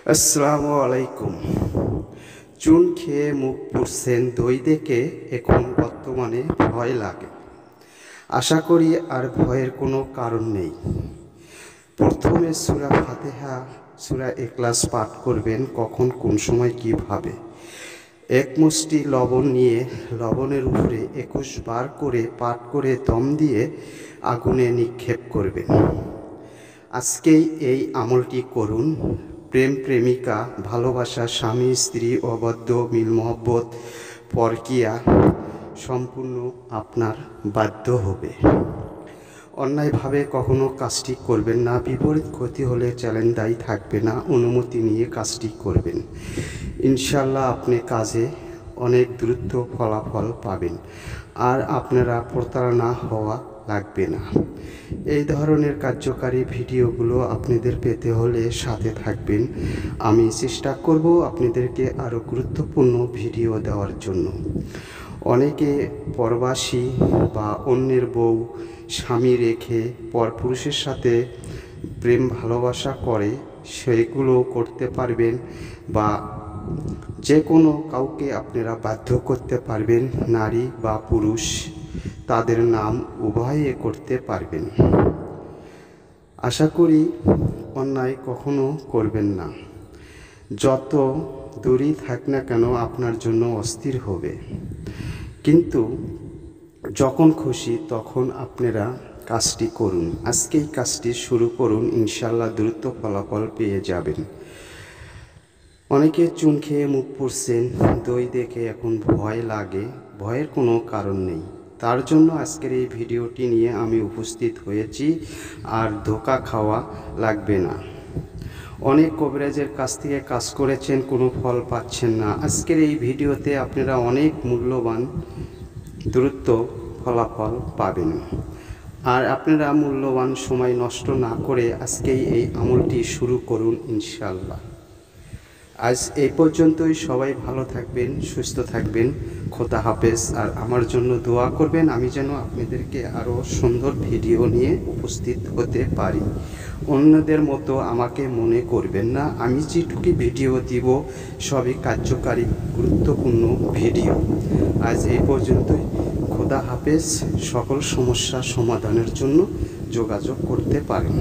আসসালামু আলাইকুম। চুন খেয়ে মুখ পুড়ছেন, দই দেখে এখন বর্তমানে ভয় লাগে। আশা করি আর ভয়ের কোনো কারণ নেই। প্রথমে সূরা ফাতিহা, সূরা ইখলাস পাঠ করবেন। কখন কোন সময় কিভাবে, এক মুষ্টি লবণ নিয়ে লবণের উপরে 21 বার করে পাঠ করে দম দিয়ে আগুনে নিক্ষেপ করবেন। আজকেই এই আমলটি করুন। প্রেম প্রেমিকা, ভালোবাসা, স্বামী স্ত্রী, অবাধ্য মিল মহব্বত, পরকিয়া সম্পূর্ণ আপনার বাধ্য হবে। অন্যায়ভাবে কখনো কাজটি করবেন না। বিপরীত ক্ষতি হলে চ্যালেঞ্জ দায়ী থাকবে না। অনুমতি নিয়ে কাজটি করবেন। ইনশাল্লাহ আপনি কাজে অনেক দ্রুত ফলাফল পাবেন, আর আপনারা প্রতারণা হওয়া লাগবে না। এই ধরনের কার্যকারী ভিডিওগুলো আপনাদের পেতে হলে সাথে থাকবেন। আমি চেষ্টা করব আপনাদেরকে আরও গুরুত্বপূর্ণ ভিডিও দেওয়ার জন্য। অনেকে পরবাসী বা অন্যের বউ স্বামী রেখে পরপুরুষের সাথে প্রেম ভালোবাসা করে, সেগুলো করতে পারবেন, বা যে কোনো কাউকে আপনারা বাধ্য করতে পারবেন, নারী বা পুরুষ, তাদের নাম উভয়ে করতে পারবেন। আশা করি অন্যায় কখনো করবেন না। যত দূরেই থাক না কেন আপনার জন্য অস্থির হবে, কিন্তু যখন খুশি তখন আপনারা কাজটি করুন। আজকেই কাজটি শুরু করুন, ইনশাল্লাহ দ্রুত ফলাফল পেয়ে যাবেন। অনেকে চুন খেয়ে মুখ পুড়ছেন, দই দেখে এখন ভয় লাগে। ভয়ের কোনো কারণ নেই। তার জন্য আজকের এই ভিডিওটি নিয়ে আমি উপস্থিত হয়েছি। আর ধোঁকা খাওয়া লাগবে না। অনেক কবিরাজের কাছ থেকে কাজ করেছেন, কোনো ফল পাচ্ছেন না। আজকের এই ভিডিওতে আপনারা অনেক মূল্যবান দ্রুত ফলাফল পাবেন। আর আপনারা মূল্যবান সময় নষ্ট না করে আজকেই এই আমলটি শুরু করুন, ইনশাল্লাহ। আজ এই পর্যন্তই। সবাই ভালো থাকবেন, সুস্থ থাকবেন। খোদা হাফেজ। আর আমার জন্য দোয়া করবেন, আমি যেন আপনাদেরকে আরও সুন্দর ভিডিও নিয়ে উপস্থিত হতে পারি। অন্যদের মতো আমাকে মনে করবেন না। আমি যেটুকু ভিডিও দিব সবই কার্যকারী গুরুত্বপূর্ণ ভিডিও। আজ এই পর্যন্তই। খোদা হাফেজ। সকল সমস্যা সমাধানের জন্য যোগাযোগ করতে পারেন।